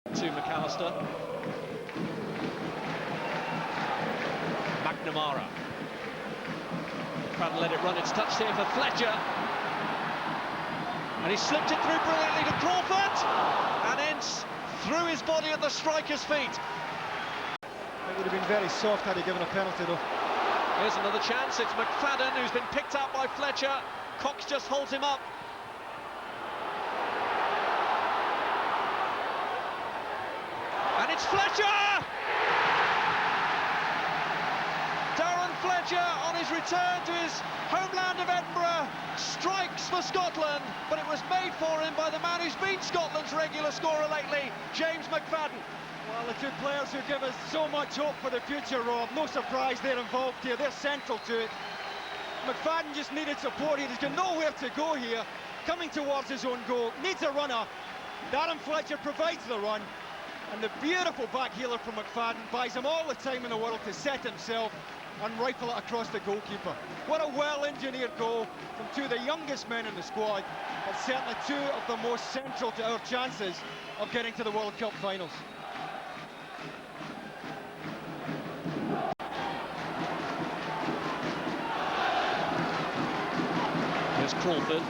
To McAllister. McNamara. McFadden let it run its touch here for Fletcher. And he slipped it through brilliantly to Crawford. And ends through his body at the striker's feet. It would have been very soft had he given a penalty though. Here's another chance. It's McFadden who's been picked out by Fletcher. Cox just holds him up. And it's Fletcher! Darren Fletcher, on his return to his homeland of Edinburgh, strikes for Scotland, but it was made for him by the man who's been Scotland's regular scorer lately, James McFadden. Well, the two players who give us so much hope for the future, Rob. No surprise they're involved here, they're central to it. McFadden just needed support here, he's got nowhere to go here, coming towards his own goal, needs a runner. Darren Fletcher provides the run, and the beautiful back heeler from McFadden buys him all the time in the world to set himself and rifle it across the goalkeeper. What a well-engineered goal from two of the youngest men in the squad, but certainly two of the most central to our chances of getting to the World Cup finals. Here's Crawford.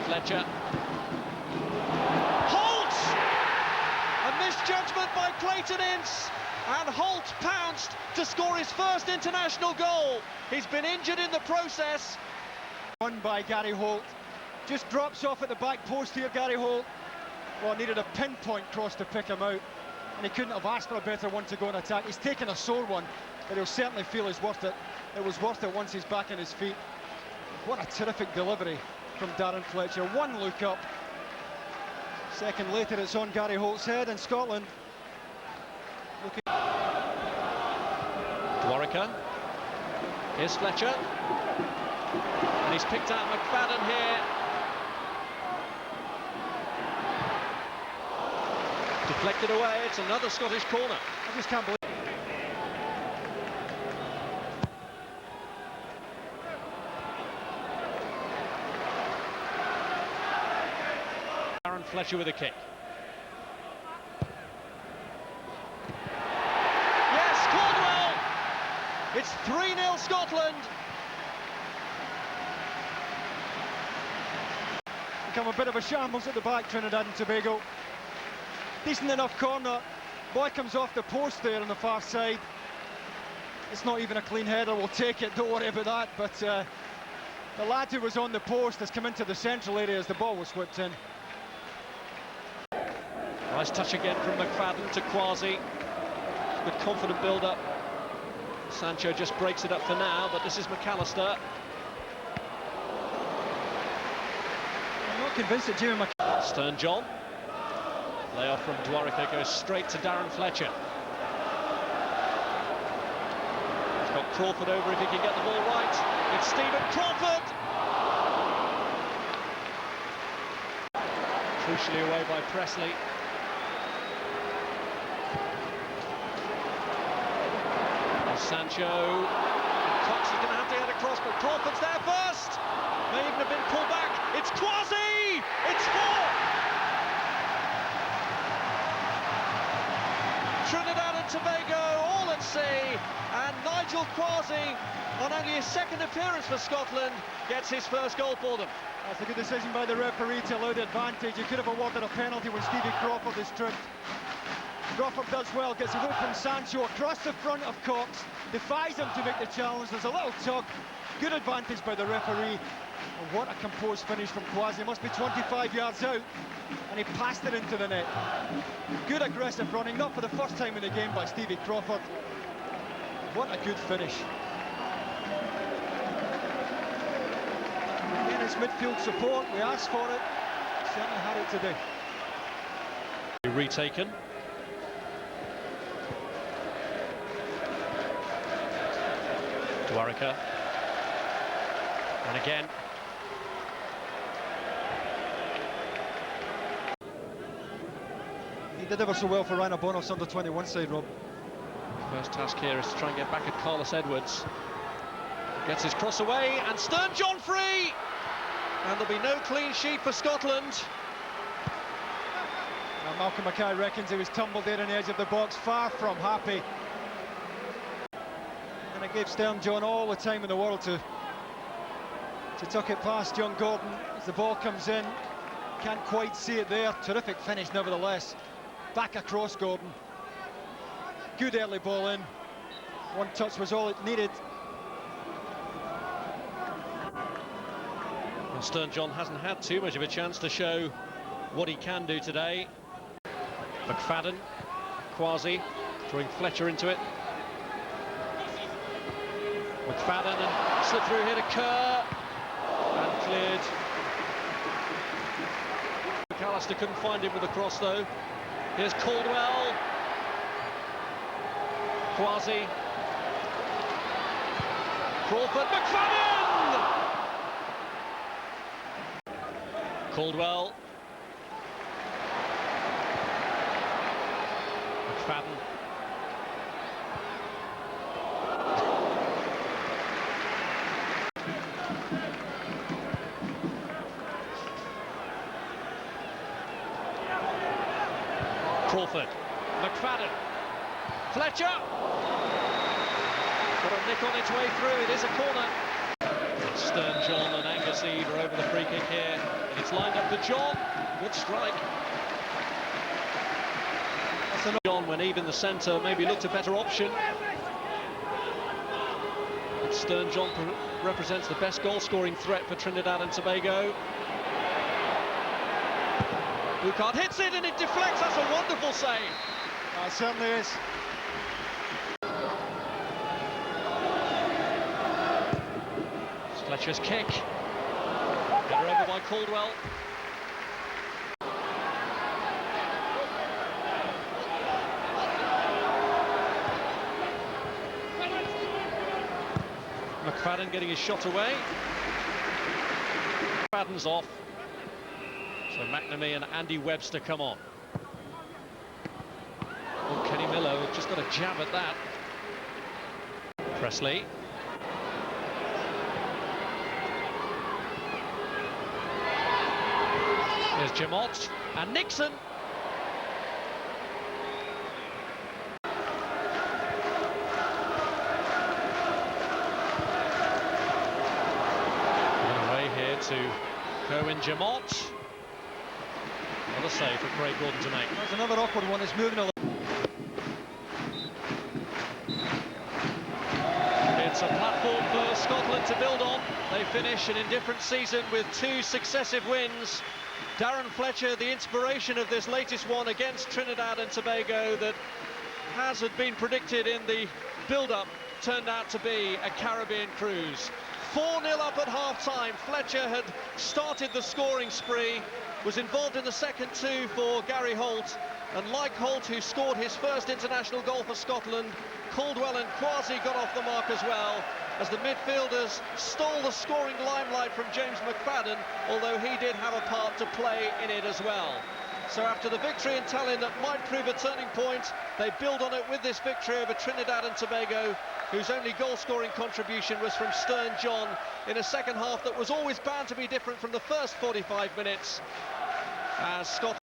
Fletcher. Holt! A misjudgment by Clayton Ince. And Holt pounced to score his first international goal. He's been injured in the process. Run by Gary Holt. Just drops off at the back post here, Gary Holt. Well, needed a pinpoint cross to pick him out. And he couldn't have asked for a better one to go and attack. He's taken a sore one, but he'll certainly feel it's worth it. It was worth it once he's back on his feet. What a terrific delivery from Darren Fletcher. One look up. Second later, it's on Gary Holt's head, and Scotland looking. Dwarika. Here's Fletcher. And he's picked out McFadden here. Deflected away, it's another Scottish corner. I just can't believe. Darren Fletcher with a kick. Yes, Caldwell! It's 3-0 Scotland. Become a bit of a shambles at the back, Trinidad and Tobago. Decent enough corner. Boy comes off the post there on the far side. It's not even a clean header, we'll take it, don't worry about that. But the lad who was on the post has come into the central area as the ball was whipped in. Nice touch again from McFadden to Quasi. Good confident build-up. Sancho just breaks it up for now, but this is McAllister. I'm not convinced that Jimmy McAllister. Stern John. Layoff from Dwarika goes straight to Darren Fletcher. He's got Crawford over if he can get the ball right. It's Stephen Crawford! Crucially away by Presley. Sancho, Cox is going to have to head across, but Crawford's there first. May even have been pulled back. It's Quasi! It's 4! Trinidad and Tobago all at sea, and Nigel Quasi, on only his second appearance for Scotland, gets his first goal for them. That's a good decision by the referee to allow the advantage. He could have awarded a penalty when Stevie Crawford is tripped. Crawford does well, gets away from Sancho across the front of Cox, defies him to make the challenge. There's a little tug, good advantage by the referee. And what a composed finish from Quasi. Must be 25 yards out, and he passed it into the net. Good aggressive running, not for the first time in the game by Stevie Crawford. What a good finish. Again, it's midfield support, we asked for it, certainly had it today. Retaken. Dwarika. And again. He did ever so well for Ryan Bono's under-21 side, Rob. First task here is to try and get back at Carlos Edwards. Gets his cross away, and Stern John free! And there'll be no clean sheet for Scotland. Malcolm Mackay reckons he was tumbled there on the edge of the box, far from happy. And it gave Stern John all the time in the world to tuck it past John Gordon as the ball comes in. Can't quite see it there. Terrific finish nevertheless. Back across Gordon. Good early ball in. One touch was all it needed. And Stern John hasn't had too much of a chance to show what he can do today. McFadden, Quasi, throwing Fletcher into it. McFadden and slip through here to Kerr. And cleared. McAllister couldn't find him with the cross though. Here's Caldwell. Quasi. Crawford, McFadden! Caldwell. McFadden. Crawford, McFadden, Fletcher, got a nick on its way through, it is a corner. Stern John and Angus Eve are over the free kick here, and it's lined up for John, good strike. John when Eve in the centre maybe looked a better option. But Stern John represents the best goal-scoring threat for Trinidad and Tobago. Boucard hits it and it deflects, that's a wonderful save. It certainly is. Fletcher's kick. Header over by Caldwell. McFadden getting his shot away. McFadden's off. So McNamee and Andy Webster come on. Oh, Kenny Miller just got a jab at that. Presley. Here's Jamot and Nixon. And away here to Cohen Jamot. Another save for Craig Gordon to make. There's another awkward one, it's moving a little. It's a platform for Scotland to build on. They finish an indifferent season with 2 successive wins. Darren Fletcher, the inspiration of this latest one against Trinidad and Tobago that has been predicted in the build-up, turned out to be a Caribbean cruise. 4-0 up at half-time. Fletcher had started the scoring spree, was involved in the second 2 for Gary Holt, and like Holt, who scored his first international goal for Scotland, Caldwell and Quasi got off the mark as well, as the midfielders stole the scoring limelight from James McFadden, although he did have a part to play in it as well. So after the victory in Tallinn that might prove a turning point, they build on it with this victory over Trinidad and Tobago, whose only goal-scoring contribution was from Stern John in a second half that was always bound to be different from the first 45 minutes, as Scott